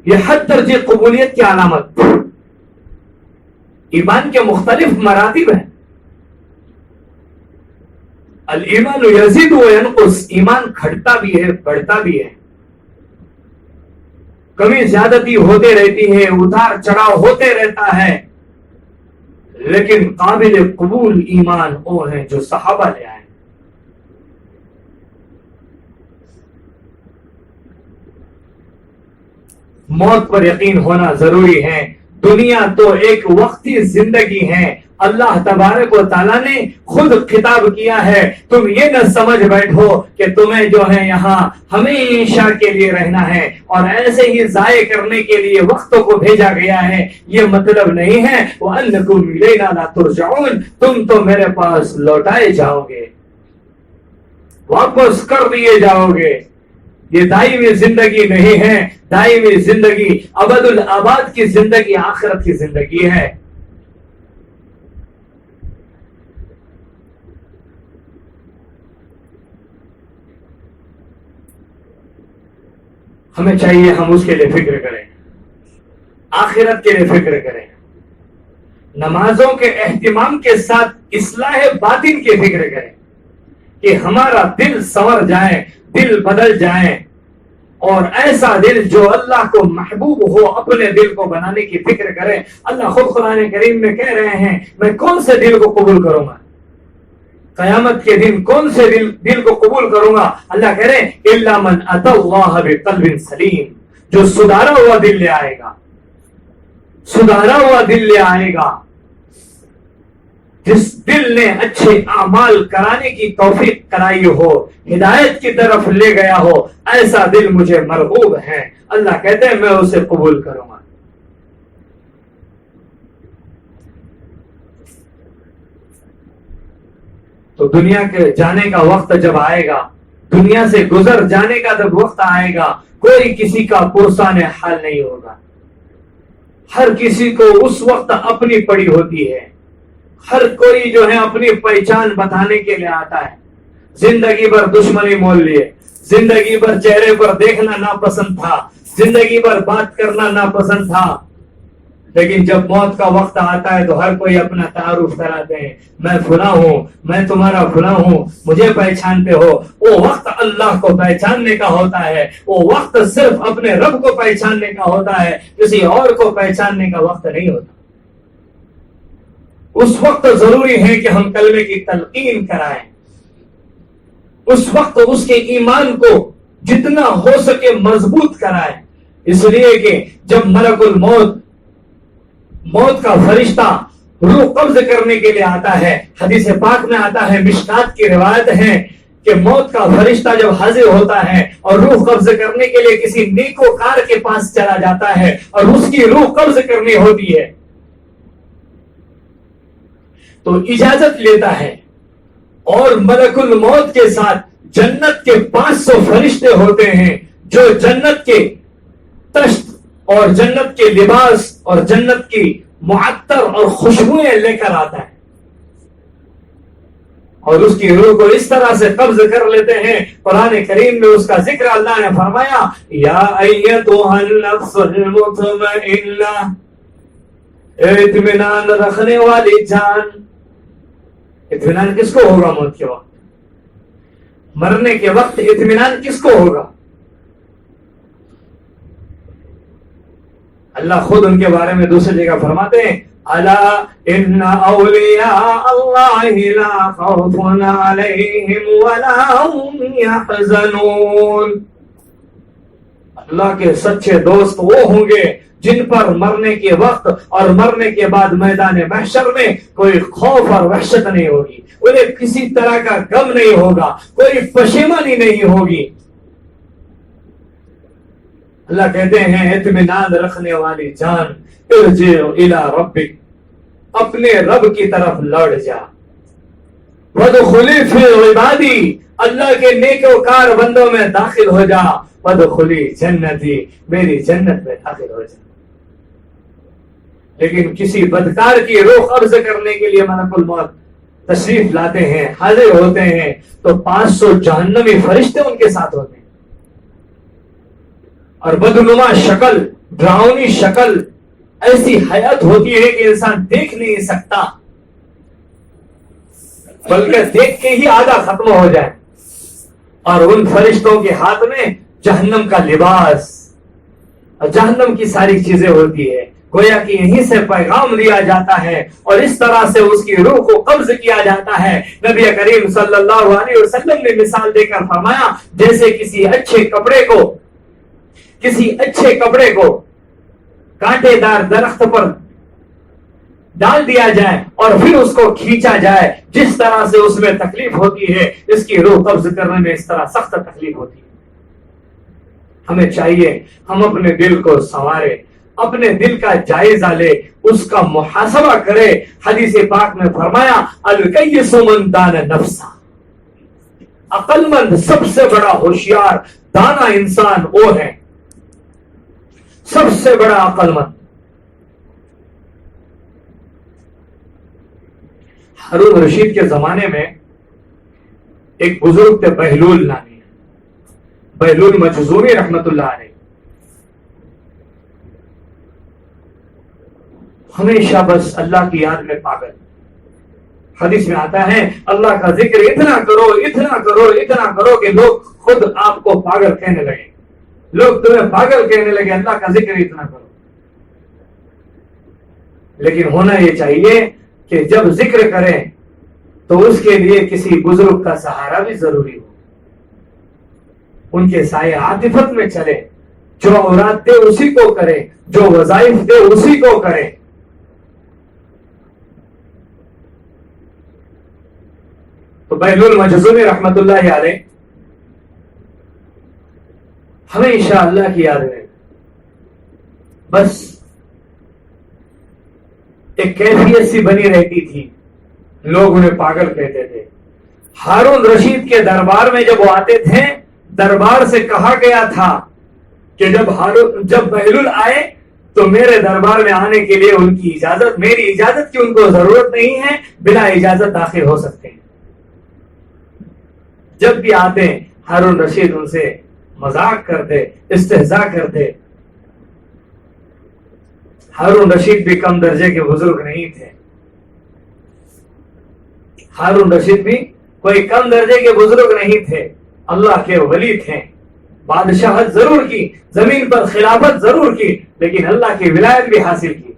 یہ حد درجے قبولیت کی علامت. ایمان کے مختلف مراتب ہیں. الایمان یزید و ینقص، ایمان گھٹتا بھی ہے بڑھتا بھی ہے، کمی زیادتی ہوتے رہتی ہے، اتار چڑھاؤ ہوتے رہتا ہے، لیکن قابل قبول ایمان وہ ہیں جو صحابہ لے آئے. موت پر یقین ہونا ضروری ہے. دنیا تو ایک وقتی زندگی ہے. اللہ تبارک و تعالیٰ نے خود خطاب کیا ہے، تم یہ نہ سمجھ بیٹھو کہ تمہیں جو ہے یہاں ہمیشہ کے لیے رہنا ہے اور ایسے ہی ضائع کرنے کے لیے وقتوں کو بھیجا گیا ہے. یہ مطلب نہیں ہے وَأَنَّكُمْ إِلَيْنَا لَا تُرْجَعُونَ، تم تو میرے پاس لوٹائے جاؤ گے، واپس کر دیے جاؤ گے. یہ دائمی زندگی نہیں ہے. دائمی زندگی ابد الآباد کی زندگی آخرت کی زندگی ہے. ہمیں چاہیے ہم اس کے لیے فکر کریں، آخرت کے لیے فکر کریں، نمازوں کے اہتمام کے ساتھ اصلاح باطن کی فکر کریں کہ ہمارا دل سنور جائے، دل بدل جائے، اور ایسا دل جو اللہ کو محبوب ہو اپنے دل کو بنانے کی فکر کریں. اللہ خود قرآن کریم میں کہہ رہے ہیں میں کون سے دل کو قبول کروں گا قیامت کے دن، کون سے دل کو قبول کروں گا؟ اللہ کہہ رہے ہیں الا من اتى الله بقلب سلیم، جو سدھارا ہوا دل لے آئے گا، سدھارا ہوا دل لے آئے گا. جس دل نے اچھے اعمال کرانے کی توفیق کرائی ہو، ہدایت کی طرف لے گیا ہو، ایسا دل مجھے مرغوب ہے. اللہ کہتے ہیں میں اسے قبول کروں گا. تو دنیا کے جانے کا وقت جب آئے گا، دنیا سے گزر جانے کا جب وقت آئے گا، کوئی کسی کا پرسان حال نہیں ہوگا. ہر کسی کو اس وقت اپنی پڑی ہوتی ہے. ہر کوئی جو ہے اپنی پہچان بتانے کے لیے آتا ہے. زندگی بھر دشمنی مول لیے، زندگی بھر چہرے پر دیکھنا ناپسند تھا، زندگی بھر بات کرنا ناپسند تھا، لیکن جب موت کا وقت آتا ہے تو ہر کوئی اپنا تعارف کراتے ہیں، میں فلاں ہوں، میں تمہارا فلاں ہوں، مجھے پہچانتے ہو. وہ وقت اللہ کو پہچاننے کا ہوتا ہے، وہ وقت صرف اپنے رب کو پہچاننے کا ہوتا ہے، کسی اور کو پہچاننے کا وقت نہیں ہوتا. اس وقت ضروری ہے کہ ہم کلمے کی تلقین کرائیں. اس وقت اس کے ایمان کو جتنا ہو سکے مضبوط کرائیں. اس لیے کہ جب ملک الموت، موت کا فرشتہ روح قبض کرنے کے لیے آتا ہے، حدیث پاک میں آتا ہے، مشکات کی روایت ہے کہ موت کا فرشتہ جب حاضر ہوتا ہے اور روح قبض کرنے کے لیے کسی نیکوکار کے پاس چلا جاتا ہے اور اس کی روح قبض کرنی ہوتی ہے تو اجازت لیتا ہے، اور ملک الموت کے ساتھ جنت کے 500 فرشتے ہوتے ہیں جو جنت کے تشت اور جنت کے لباس اور جنت کی معطر اور خوشبوئیں لے کر آتا ہے، اور اس کی روح کو اس طرح سے قبض کر لیتے ہیں. قرآن کریم میں اس کا ذکر اللہ نے فرمایا یا ایتھا النفس المطمئنہ، اطمینان رکھنے والی جان. اطمینان کس کو ہوگا موت کے وقت؟ مرنے کے وقت اطمینان کس کو ہوگا؟ اللہ خود ان کے بارے میں دوسری جگہ فرماتے ہیں الا ان اولیاء اللہ لا خوف علیہم ولا هم يحزنون. اللہ کے سچے دوست وہ ہوں گے جن پر مرنے کے وقت اور مرنے کے بعد میدان محشر میں کوئی خوف اور وحشت نہیں ہوگی، انہیں کسی طرح کا غم نہیں ہوگا، کوئی پشیمانی نہیں ہوگی. اللہ کہتے ہیں اطمینان رکھنے والی جان ارجع الی ربک، اپنے رب کی طرف لوٹ جا. وادخلی فی عبادی، اللہ کے نیکوکار بندوں میں داخل ہو جا. وادخلی جنتی، میری جنت میں داخل ہو جا. لیکن کسی بدکار کی روح قبض کرنے کے لیے ملک الموت تشریف لاتے ہیں، حاضر ہوتے ہیں تو 500 جہنمی فرشتے ان کے ساتھ ہوتے ہیں، اور بدنما شکل ڈراؤنی شکل، ایسی حیات ہوتی ہے کہ انسان دیکھ نہیں سکتا، بلکہ دیکھ کے ہی آدھا ختم ہو جائے. اور ان فرشتوں کے ہاتھ میں جہنم کا لباس اور جہنم کی ساری چیزیں ہوتی ہے. گویا کہ یہیں سے پیغام دیا جاتا ہے اور اس طرح سے اس کی روح کو قبض کیا جاتا ہے. نبی کریم صلی اللہ علیہ وسلم نے مثال دے کر فرمایا جیسے کسی اچھے کپڑے کو کانٹے دار درخت پر ڈال دیا جائے اور پھر اس کو کھینچا جائے، جس طرح سے اس میں تکلیف ہوتی ہے اس کی روح قبض کرنے میں اس طرح سخت تکلیف ہوتی ہے. ہمیں چاہیے ہم اپنے دل کو سنوارے، اپنے دل کا جائزہ لے، اس کا محاسبہ کرے. حدیث پاک میں فرمایا الکیس من دان نفسہ، عقل مند سب سے بڑا ہوشیار دانا انسان وہ ہے، سب سے بڑا عقل مند. ہارون رشید کے زمانے میں ایک بزرگ تھے بہلول نامی، بہلول مجذومی رحمت اللہ علیہ. ہمیشہ بس اللہ کی یاد میں پاگل. حدیث میں آتا ہے اللہ کا ذکر اتنا کرو اتنا کرو اتنا کرو کہ لوگ خود آپ کو پاگل کہنے لگے، لوگ تمہیں پاگل کہنے لگے، اللہ کا ذکر اتنا کرو. لیکن ہونا یہ چاہیے کہ جب ذکر کریں تو اس کے لیے کسی بزرگ کا سہارا بھی ضروری ہو، ان کے سائے عاطفت میں چلے، جو اوراد دے اسی کو کرے، جو وظائف دے اسی کو کرے. تو بہلول مجذومی رحمت اللہ علیہ ہمیشہ اللہ کی یاد میں بس ایک کیفیت سی بنی رہتی تھی، لوگ انہیں پاگل کہتے تھے. ہارون رشید کے دربار میں جب وہ آتے تھے، دربار سے کہا گیا تھا کہ جب بہلول آئے تو میرے دربار میں آنے کے لیے ان کی اجازت، میری اجازت کی ان کو ضرورت نہیں ہے، بلا اجازت داخل ہو سکتے ہیں. جب بھی آتے ہارون رشید ان سے مذاق کرتے، استہزاء کرتے. ہارون رشید بھی کم درجے کے بزرگ نہیں تھے، ہارون رشید بھی کوئی کم درجے کے بزرگ نہیں تھے، اللہ کے ولی تھے. بادشاہت ضرور کی، زمین پر خلافت ضرور کی، لیکن اللہ کی ولایت بھی حاصل کی.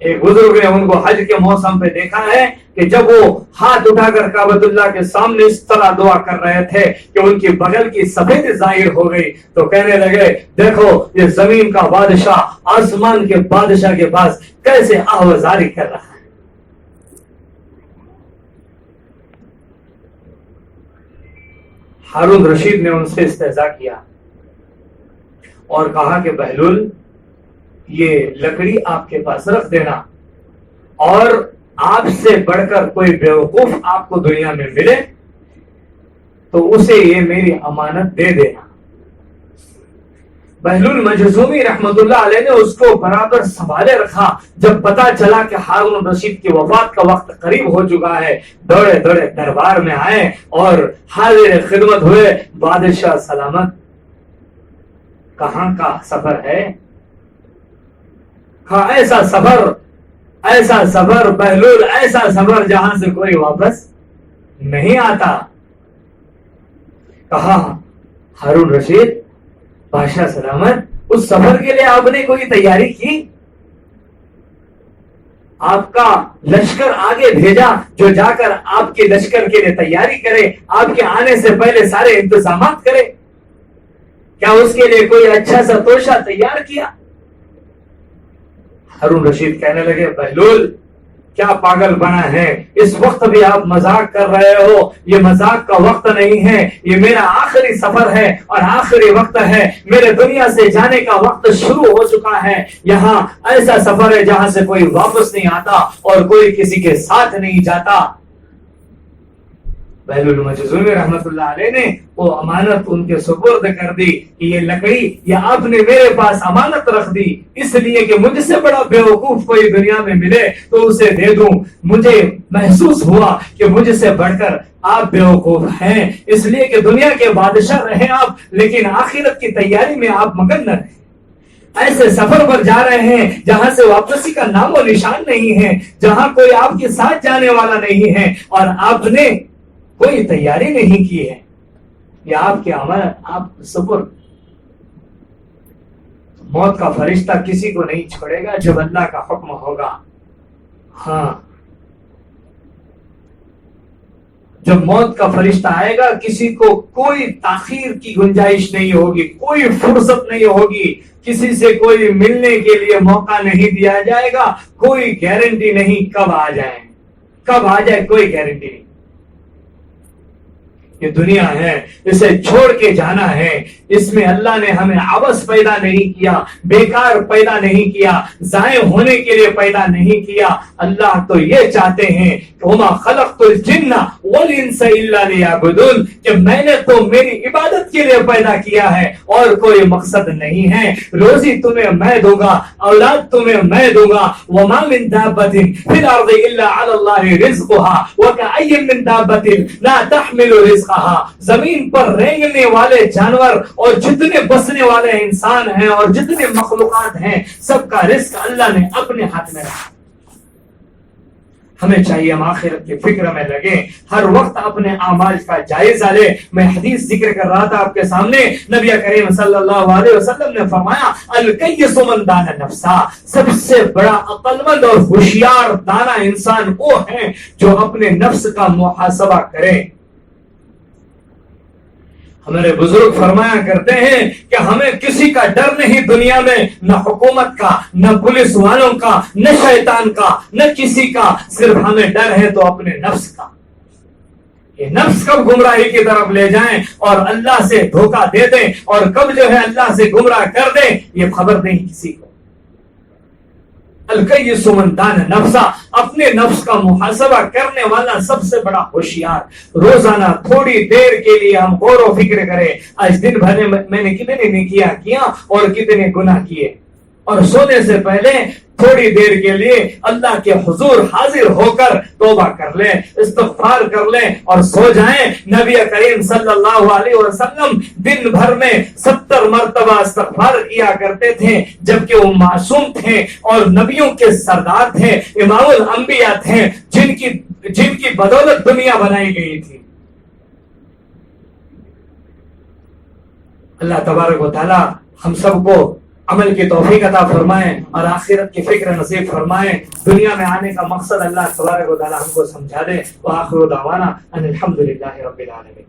ایک بزرگ نے ان کو حج کے موسم پہ دیکھا ہے کہ جب وہ ہاتھ اٹھا کر کعبۃ اللہ کے سامنے اس طرح دعا کر رہے تھے کہ ان کی بغل کی سفید ظاہر ہو گئی، تو کہنے لگے دیکھو یہ زمین کا بادشاہ آسمان کے بادشاہ کے پاس کیسے آہوازاری کر رہا ہے. ہارون رشید نے ان سے استہزاء کیا اور کہا کہ بہلول یہ لکڑی آپ کے پاس رکھ دینا، اور آپ سے بڑھ کر کوئی بیوقوف آپ کو دنیا میں ملے تو اسے یہ میری امانت دے دینا. بہلول مجذومی رحمت اللہ علیہ نے اس کو برابر سنبھالے رکھا. جب پتا چلا کہ ہارون رشید کی وفات کا وقت قریب ہو چکا ہے، دوڑے دوڑے دربار میں آئے اور حاضر خدمت ہوئے. بادشاہ سلامت، کہاں کا سفر ہے؟ ہاں ایسا سفر بہلول، ایسا سفر جہاں سے کوئی واپس نہیں آتا. کہا ہارون رشید بادشاہ سلامت، اس سفر کے لیے آپ نے کوئی تیاری کی؟ آپ کا لشکر آگے بھیجا جو جا کر آپ کے لشکر کے لیے تیاری کرے، آپ کے آنے سے پہلے سارے انتظامات کرے. کیا اس کے لیے کوئی اچھا سا توشہ تیار کیا؟ ہارون رشید کہنے لگے بہلول کیا پاگل بنا ہے، اس وقت بھی آپ مذاق کر رہے ہو، یہ مذاق کا وقت نہیں ہے، یہ میرا آخری سفر ہے اور آخری وقت ہے، میرے دنیا سے جانے کا وقت شروع ہو چکا ہے. یہاں ایسا سفر ہے جہاں سے کوئی واپس نہیں آتا اور کوئی کسی کے ساتھ نہیں جاتا. بہلول مجذومی رحمت اللہ علیہ نے وہ امانت ان کے سپرد کر دی کہ یہ لکڑی یہ آپ نے میرے پاس امانت رکھ دی اس لیے کہ مجھ سے بڑا بیوقوف کوئی دنیا میں ملے تو اسے دے دوں. مجھے محسوس ہوا کہ مجھ سے بڑھ کر آپ بیوقوف ہیں اس لیے کہ دنیا کے بادشاہ رہیں آپ، لیکن آخرت کی تیاری میں آپ مگن نہ رہیں۔ ایسے سفر پر جا رہے ہیں جہاں سے واپسی کا نام و نشان نہیں ہے، جہاں کوئی آپ کے ساتھ جانے والا نہیں ہے، اور آپ نے کوئی تیاری نہیں کی ہے، یا آپ کے عمل آپ سفر۔ موت کا فرشتہ کسی کو نہیں چھوڑے گا جب اللہ کا حکم ہوگا۔ ہاں، جب موت کا فرشتہ آئے گا کسی کو کوئی تاخیر کی گنجائش نہیں ہوگی، کوئی فرصت نہیں ہوگی، کسی سے کوئی ملنے کے لیے موقع نہیں دیا جائے گا، کوئی گارنٹی نہیں کب آ جائے کوئی گارنٹی نہیں۔ یہ دنیا ہے، اسے چھوڑ کے جانا ہے، اس میں اللہ نے ہمیں عبث پیدا نہیں کیا، بیکار پیدا نہیں کیا، ضائع ہونے کے لیے پیدا نہیں کیا۔ اللہ تو یہ چاہتے ہیں وَمَا خَلَقْتُ الْجِنَّ وَالْإِنسَ إِلَّا لِيَعْبُدُونَ، کہ میں نے تو میری عبادت کے لیے پیدا کیا ہے اور کوئی مقصد نہیں ہے۔ روزی تمہیں میں دوں گا، اولاد تمہیں میں دوں گا۔ وَمَا مِن دَابَّةٍ فِي الْأَرْضِ إِلَّا عَلَى اللَّهِ رِزْقُهَا وَكَأَيٍّ مِّن دَابَّةٍ لَا تَحْمِلُ رِزْقَهَا، زمین پر رینگنے والے جانور اور جتنے بسنے والے انسان ہیں اور جتنے مخلوقات ہیں، سب کا رزق اللہ نے اپنے ہاتھ میں رکھا۔ ہمیں چاہیے ہم آخرت کی فکر میں لگے، ہر وقت اپنے اعمال کا جائزہ لے۔ میں حدیث ذکر کر رہا تھا آپ کے سامنے، نبی کریم صلی اللہ علیہ وسلم نے فرمایا الکیس من دان نفسا، سب سے بڑا عقل مند اور ہوشیار دانا انسان وہ ہے جو اپنے نفس کا محاسبہ کرے۔ ہمارے بزرگ فرمایا کرتے ہیں کہ ہمیں کسی کا ڈر نہیں دنیا میں، نہ حکومت کا، نہ پولیس والوں کا، نہ شیطان کا، نہ کسی کا، صرف ہمیں ڈر ہے تو اپنے نفس کا۔ یہ نفس کب گمراہی کی طرف لے جائیں اور اللہ سے دھوکہ دے دیں، اور کب جو ہے اللہ سے گمراہ کر دیں، یہ خبر نہیں کسی کو۔ الکیس من دان نفسا، اپنے نفس کا محاسبہ کرنے والا سب سے بڑا ہوشیار۔ روزانہ تھوڑی دیر کے لیے ہم غور و فکر کریں، آج دن بھر میں نے کتنے نیکیاں کیا اور کتنے گناہ کیے، اور سونے سے پہلے تھوڑی دیر کے لیے اللہ کے حضور حاضر ہو کر توبہ کر لیں، استغفار کر لیں اور سو جائیں۔ نبی کریم صلی اللہ علیہ وسلم دن بھر میں 70 مرتبہ استغفار کیا کرتے تھے، جبکہ وہ معصوم تھے اور نبیوں کے سردار تھے، امام الانبیاء تھے، جن کی بدولت دنیا بنائی گئی تھی۔ اللہ تبارک و تعالی ہم سب کو عمل کی توفیق عطا فرمائیں اور آخرت کی فکر نصیب فرمائیں۔ دنیا میں آنے کا مقصد اللہ تبارک و تعالی ہم کو سمجھا دے۔ وآخر دعوانا ان الحمد للہ رب العالمین۔